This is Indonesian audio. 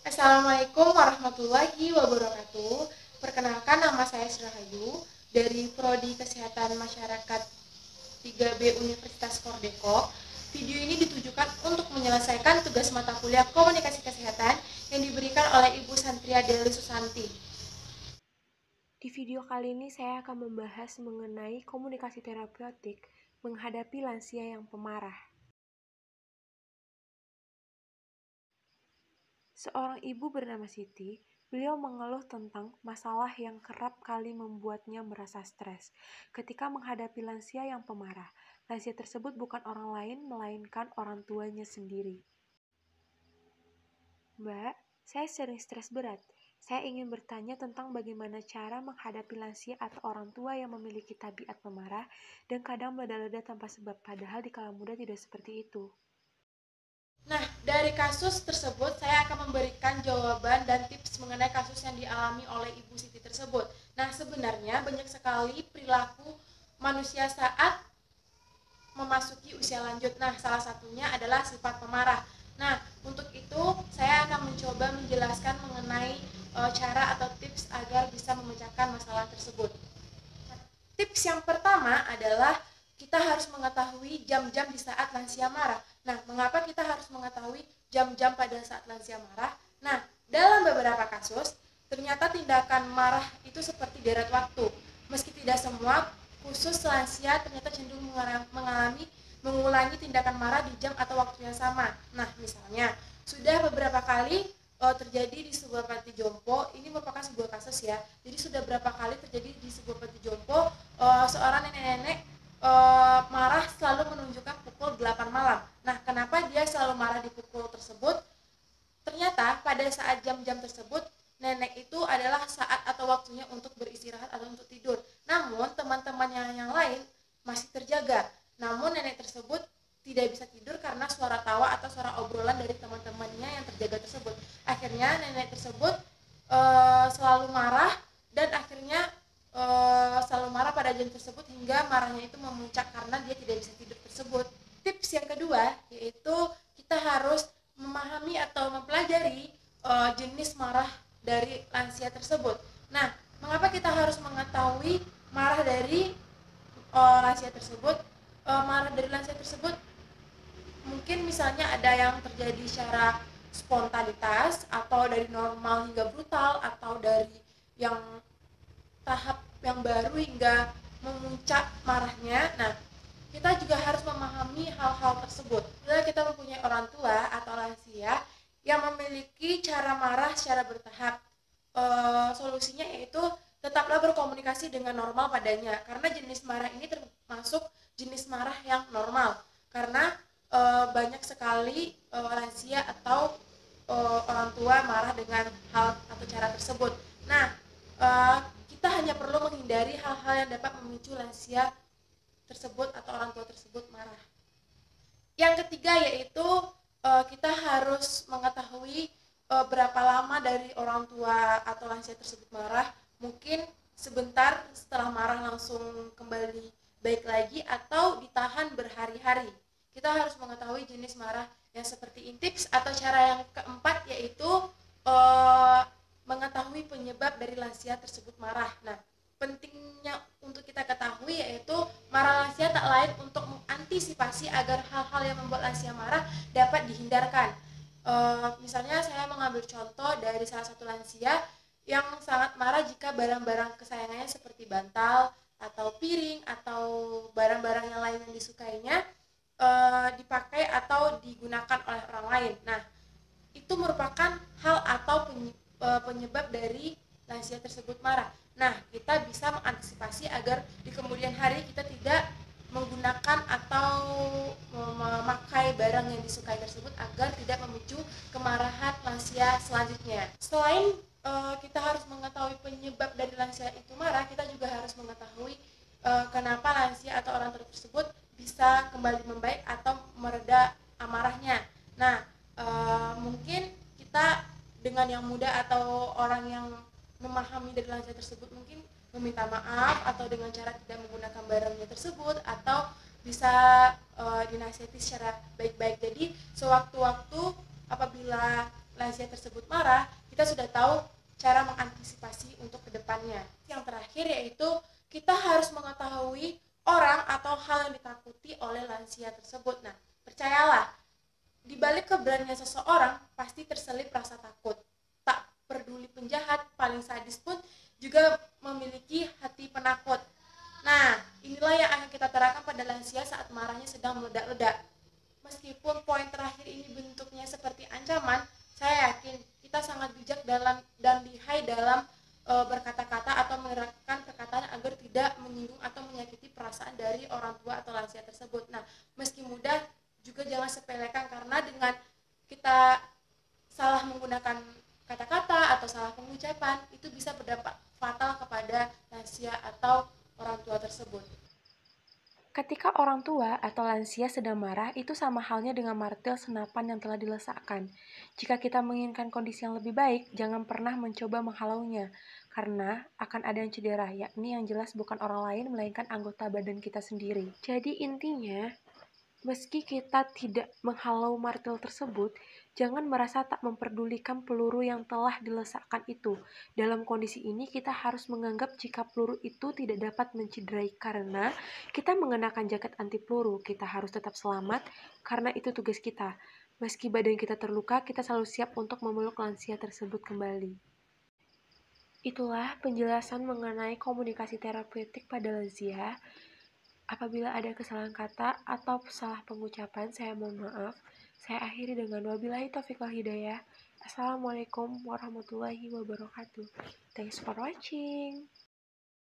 Assalamualaikum warahmatullahi wabarakatuh. Perkenalkan, nama saya Srahayu dari Prodi Kesehatan Masyarakat 3B Universitas Kordeko. Video ini ditujukan untuk menyelesaikan tugas mata kuliah Komunikasi Kesehatan yang diberikan oleh Ibu Santria Deli Susanti. Di video kali ini saya akan membahas mengenai komunikasi terapeutik menghadapi lansia yang pemarah. Seorang ibu bernama Siti, beliau mengeluh tentang masalah yang kerap kali membuatnya merasa stres ketika menghadapi lansia yang pemarah. Lansia tersebut bukan orang lain, melainkan orang tuanya sendiri. Mbak, saya sering stres berat. Saya ingin bertanya tentang bagaimana cara menghadapi lansia atau orang tua yang memiliki tabiat pemarah dan kadang meledak-ledak tanpa sebab, padahal di kala muda tidak seperti itu. Nah, dari kasus tersebut saya akan memberikan jawaban dan tips mengenai kasus yang dialami oleh Ibu Siti tersebut. Nah, sebenarnya banyak sekali perilaku manusia saat memasuki usia lanjut. Nah, salah satunya adalah sifat pemarah. Nah, untuk itu saya akan mencoba menjelaskan mengenai cara atau tips agar bisa memecahkan masalah tersebut. Tips yang pertama adalah kita harus mengetahui jam-jam di saat lansia marah. Nah, mengapa kita harus mengetahui jam-jam pada saat lansia marah? Nah, dalam beberapa kasus, ternyata tindakan marah itu seperti deret waktu. Meski tidak semua, khusus lansia ternyata cenderung mengulangi tindakan marah di jam atau waktu yang sama. Nah, misalnya, sudah beberapa kali terjadi di sebuah panti jompo. Ini merupakan sebuah kasus ya. Jadi sudah berapa kali terjadi di sebuah panti jompo, seorang nenek-nenek marah selalu menunjukkan pukul 8 malam. Nah, kenapa dia selalu marah di pukul tersebut? Ternyata pada saat jam-jam tersebut, nenek itu adalah saat atau waktunya untuk beristirahat atau untuk tidur. Namun, teman-temannya yang lain masih terjaga. Namun, nenek tersebut tidak bisa tidur karena suara tawa atau suara obrolan dari teman-temannya yang terjaga tersebut. Akhirnya, nenek tersebut selalu marah dan akhirnya selalu marah pada jam tersebut hingga marahnya itu memuncak karena dia tidak bisa tidur tersebut. Tips yang kedua yaitu kita harus memahami atau mempelajari jenis marah dari lansia tersebut. Nah, mengapa kita harus mengetahui marah dari lansia tersebut? Marah dari lansia tersebut mungkin misalnya ada yang terjadi secara spontanitas atau dari normal hingga brutal atau dari yang tahap yang baru hingga memuncak marahnya. Nah, kita juga harus memahami hal-hal tersebut. Bila kita mempunyai orang tua atau lansia yang memiliki cara marah secara bertahap, solusinya yaitu tetaplah berkomunikasi dengan normal padanya. Karena jenis marah ini termasuk jenis marah yang normal. Karena banyak sekali lansia atau orang tua marah dengan hal atau cara tersebut. Nah, kita hanya perlu menghindari hal-hal yang dapat memicu lansia tersebut atau orang tua tersebut marah. Yang ketiga yaitu kita harus mengetahui berapa lama dari orang tua atau lansia tersebut marah. Mungkin sebentar setelah marah langsung kembali baik lagi atau ditahan berhari-hari. Kita harus mengetahui jenis marah yang seperti ini. Tips atau cara yang keempat yaitu mengetahui penyebab dari lansia tersebut marah. Nah, pentingnya untuk kita ketahui yaitu marah lansia tak lain untuk mengantisipasi agar hal-hal yang membuat lansia marah dapat dihindarkan. Misalnya saya mengambil contoh dari salah satu lansia yang sangat marah jika barang-barang kesayangannya seperti bantal atau piring atau barang-barang yang lain yang disukainya dipakai atau digunakan oleh orang lain. Nah, itu merupakan hal atau penyebab dari lansia tersebut marah. Nah, kita bisa mengantisipasi agar di kemudian hari kita tidak menggunakan atau memakai barang yang disukai tersebut agar tidak memicu kemarahan lansia selanjutnya. Selain kita harus mengetahui penyebab dari lansia itu marah, kita juga harus mengetahui kenapa lansia atau orang tua tersebut bisa kembali membaik atau mereda amarahnya. Nah, mungkin kita dengan yang muda atau orang yang memahami dari lansia tersebut mungkin meminta maaf atau dengan cara tidak menggunakan barangnya tersebut atau bisa dinasihati secara baik-baik. Jadi sewaktu-waktu apabila lansia tersebut marah, kita sudah tahu cara mengantisipasi untuk kedepannya. Yang terakhir yaitu kita harus mengetahui orang atau hal yang ditakuti oleh lansia tersebut. Nah, percayalah, di balik keberanian seseorang pasti terselip rasa takut. Tak peduli penjahat paling sadis pun juga memiliki hati penakut. Nah, inilah yang akan kita terapkan pada lansia saat marahnya sedang meledak-ledak. Meskipun poin terakhir ini bentuknya seperti ancaman, saya yakin kita sangat bijak dan lihai dalam berkata-kata atau menerapkan perkataan agar tidak menyinggung atau menyakiti perasaan dari orang tua atau lansia tersebut. Nah, meski mudah, juga jangan sepelekan karena dengan kita salah menggunakan kata-kata atau salah pengucapan itu bisa berdampak fatal kepada lansia atau orang tua tersebut. Ketika orang tua atau lansia sedang marah, itu sama halnya dengan martil senapan yang telah dilesakkan. Jika kita menginginkan kondisi yang lebih baik, jangan pernah mencoba menghalaunya, karena akan ada yang cedera, yakni yang jelas bukan orang lain, melainkan anggota badan kita sendiri. Jadi intinya, meski kita tidak menghalau martil tersebut, jangan merasa tak memperdulikan peluru yang telah dilesakkan itu. Dalam kondisi ini, kita harus menganggap jika peluru itu tidak dapat mencederai karena kita mengenakan jaket anti peluru. Kita harus tetap selamat karena itu tugas kita. Meski badan kita terluka, kita selalu siap untuk memeluk lansia tersebut kembali. Itulah penjelasan mengenai komunikasi terapeutik pada lansia. Apabila ada kesalahan kata atau salah pengucapan, saya mohon maaf. Saya akhiri dengan wabillahi taufiq wal hidayah. Assalamualaikum warahmatullahi wabarakatuh. Thanks for watching.